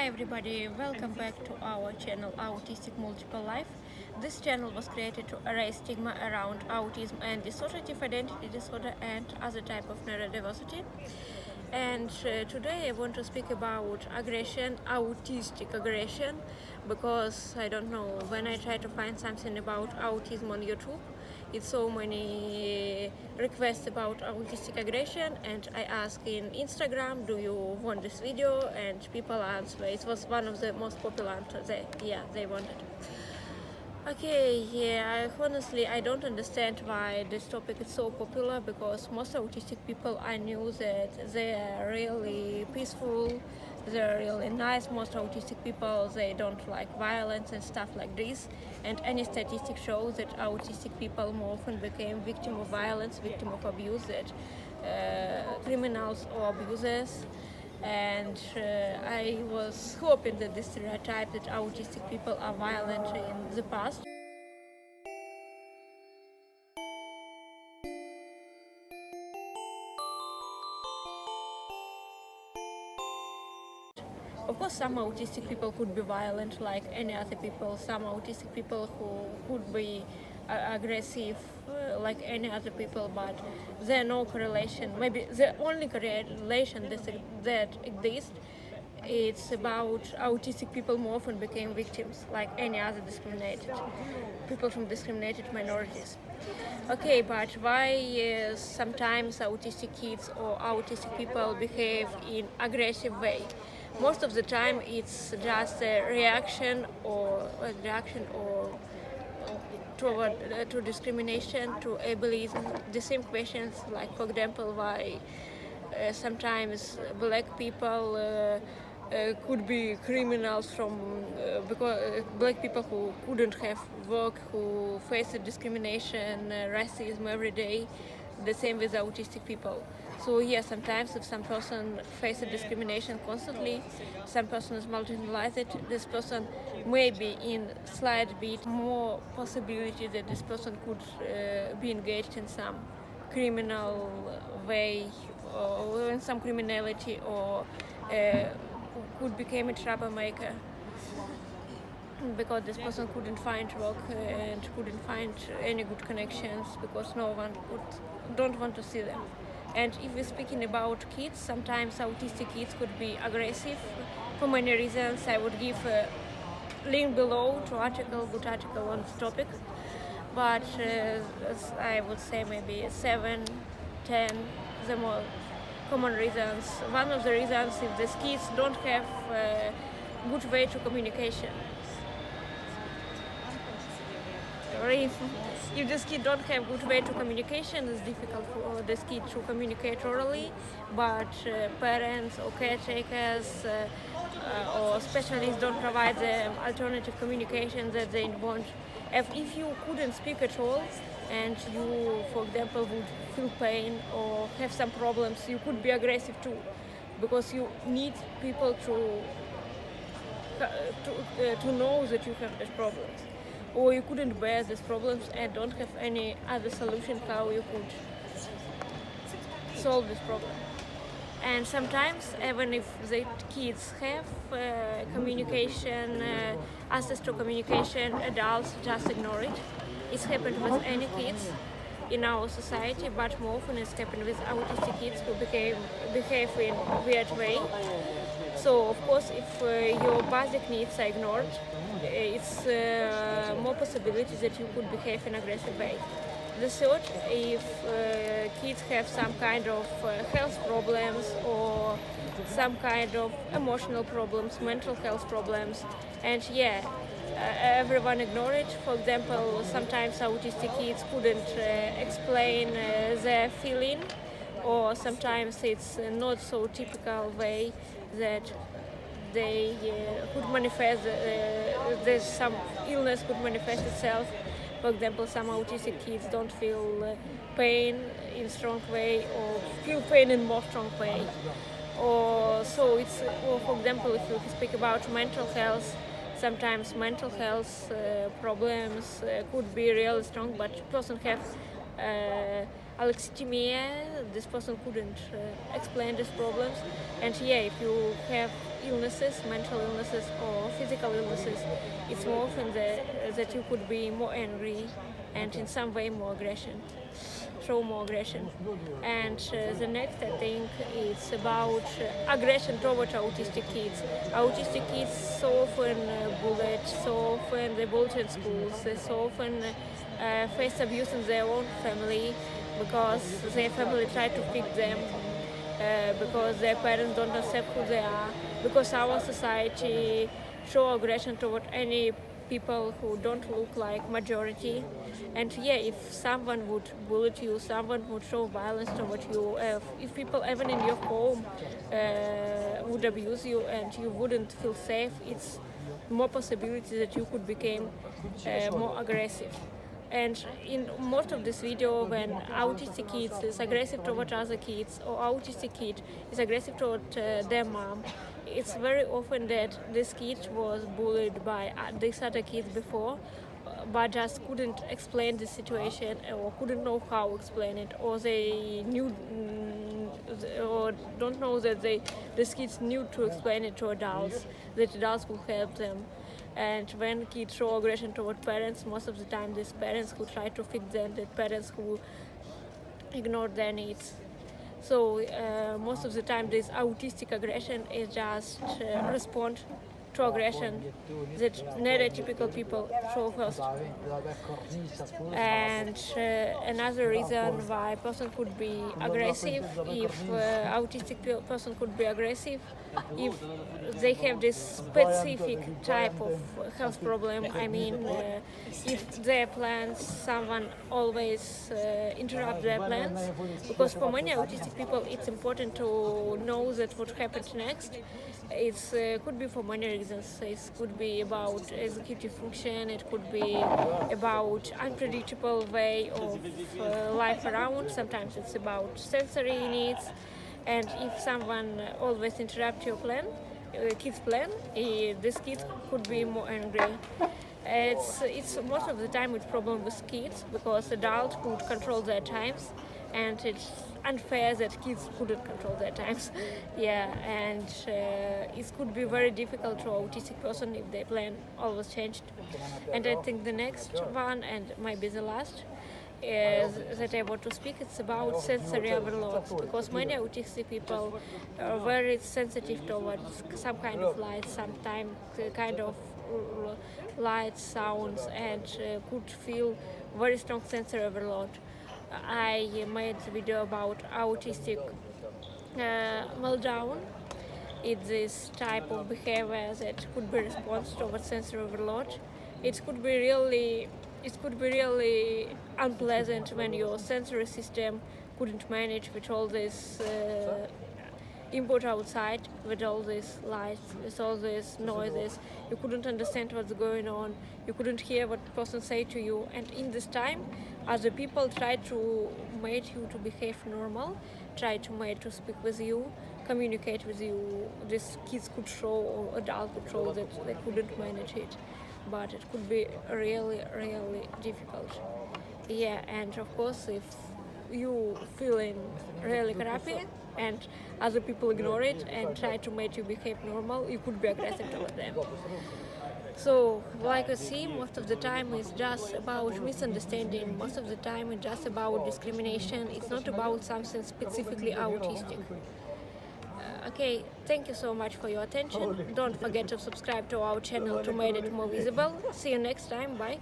Hi everybody, welcome back to our channel Autistic Multiple Life. This channel was created to erase stigma around autism and dissociative identity disorder and other type of neurodiversity. And today I want to speak about aggression, autistic aggression, because I don't know, when I try to find something about autism on YouTube, it's so many requests about autistic aggression, and I ask in Instagram, do you want this video? And people answer. It was one of the most popular answers. They wanted. Okay, yeah, honestly, I don't understand why this topic is so popular, because most autistic people, I knew that they are really peaceful, they're really nice. Most autistic people, they don't like violence and stuff like this. And any statistic shows that autistic people more often became victim of violence, victim of abuse, that criminals or abusers. And I was hoping that this stereotype that autistic people are violent in the past. Of course, some autistic people could be violent like any other people. Some autistic people who could be aggressive like any other people, but there's no correlation. Maybe the only correlation that exists, it's about autistic people more often became victims like any other discriminated people from discriminated minorities. Okay, but why sometimes autistic kids or autistic people behave in aggressive way? Most of the time it's just a reaction or to discrimination, to ableism. The same questions, like for example, why sometimes black people could be criminals from because black people who couldn't have work, who faced discrimination, racism every day. The same with autistic people. So yeah, sometimes if some person faces discrimination constantly, some person is marginalized, this person may be in slight bit more possibility that this person could be engaged in some criminal way or in some criminality, or could become a troublemaker, because this person couldn't find work and couldn't find any good connections because no one don't want to see them. And if we're speaking about kids, sometimes autistic kids could be aggressive for many reasons. I would give a link below to good article on this topic. But I would say maybe 7, 10, the more common reasons. One of the reasons is these kids don't have a good way to communication. Or if this kid don't have good way to communication, it's difficult for this kid to communicate orally, but parents or caretakers or specialists don't provide the alternative communication that they want. If you couldn't speak at all and you, for example, would feel pain or have some problems, you could be aggressive too, because you need people to know that you have these problems. Or you couldn't bear these problems and don't have any other solution how you could solve this problem. And sometimes, even if the kids have communication, access to communication, adults just ignore it. It's happened with any kids in our society, but more often it's happened with autistic kids who behave in a weird way. So of course, if your basic needs are ignored, it's more possibility that you could behave in an aggressive way. The third, if kids have some kind of health problems or some kind of emotional problems, mental health problems, and everyone ignore it. For example, sometimes autistic kids couldn't explain their feeling, or sometimes it's not so typical way that they could manifest, there's some illness could manifest itself. For example, some autistic kids don't feel pain in strong way, or feel pain in more strong way. Or so it's, or for example, if you speak about mental health, sometimes mental health problems could be really strong, but person have alexithymia. This person couldn't explain these problems. And yeah, if you have illnesses, mental illnesses or physical illnesses, it's more often that you could be more angry and in some way more aggression, show more aggression. And the next, I think, is about aggression toward autistic kids. Autistic kids so often bullied, so often they bullied in schools, they so often face abuse in their own family because their family try to fix them, because their parents don't accept who they are, because our society show aggression toward any people who don't look like majority. And yeah, if someone would bully you, someone would show violence toward you, if people even in your home would abuse you and you wouldn't feel safe, it's more possibility that you could become more aggressive. And in most of this video, when autistic kids is aggressive toward other kids or autistic kid is aggressive toward their mom, it's very often that this kid was bullied by these other kids before, but just couldn't explain the situation or couldn't know how to explain it, or they knew or don't know that these kids knew to explain it to adults, that adults could help them. And when kids show aggression toward parents, most of the time these parents who try to fix them, the parents who ignore their needs. So most of the time this autistic aggression is just response to aggression that neurotypical people show first. And another reason why a person could be aggressive, if autistic person could be aggressive, if they have this specific type of health problem. I mean, if their plans, someone always interrupt their plans, because for many autistic people it's important to know that what happens next. It could be for many reasons. It could be about executive function, it could be about unpredictable way of life around, sometimes it's about sensory needs. And if someone always interrupts your plan, kid's plan, this kid could be more angry. It's most of the time it's problem with kids, because adults could control their times, and it's unfair that kids couldn't control their times. Yeah, and it could be very difficult to autistic person if their plan always changed. And I think the next one, and maybe the last, that I want to speak, it's about sensory overload, because many autistic people are very sensitive towards some kind of light, sometimes kind of light sounds, and could feel very strong sensory overload. I made a video about autistic meltdown. It's this type of behavior that could be response towards sensory overload. It could be really unpleasant when your sensory system couldn't manage with all this input outside, with all these lights, with all these noises. You couldn't understand what's going on, you couldn't hear what the person say to you, and in this time other people try to make you to behave normal, try to make to speak with you, communicate with you. These kids could show, or adults could show, that they couldn't manage it, but it could be really difficult. Yeah, and of course if you feeling really crappy and other people ignore it and try to make you behave normal, you could be aggressive toward them. So, like I see, most of the time it's just about misunderstanding, most of the time it's just about discrimination, it's not about something specifically autistic. Okay, thank you so much for your attention. Don't forget to subscribe to our channel to make it more visible. See you next time, bye.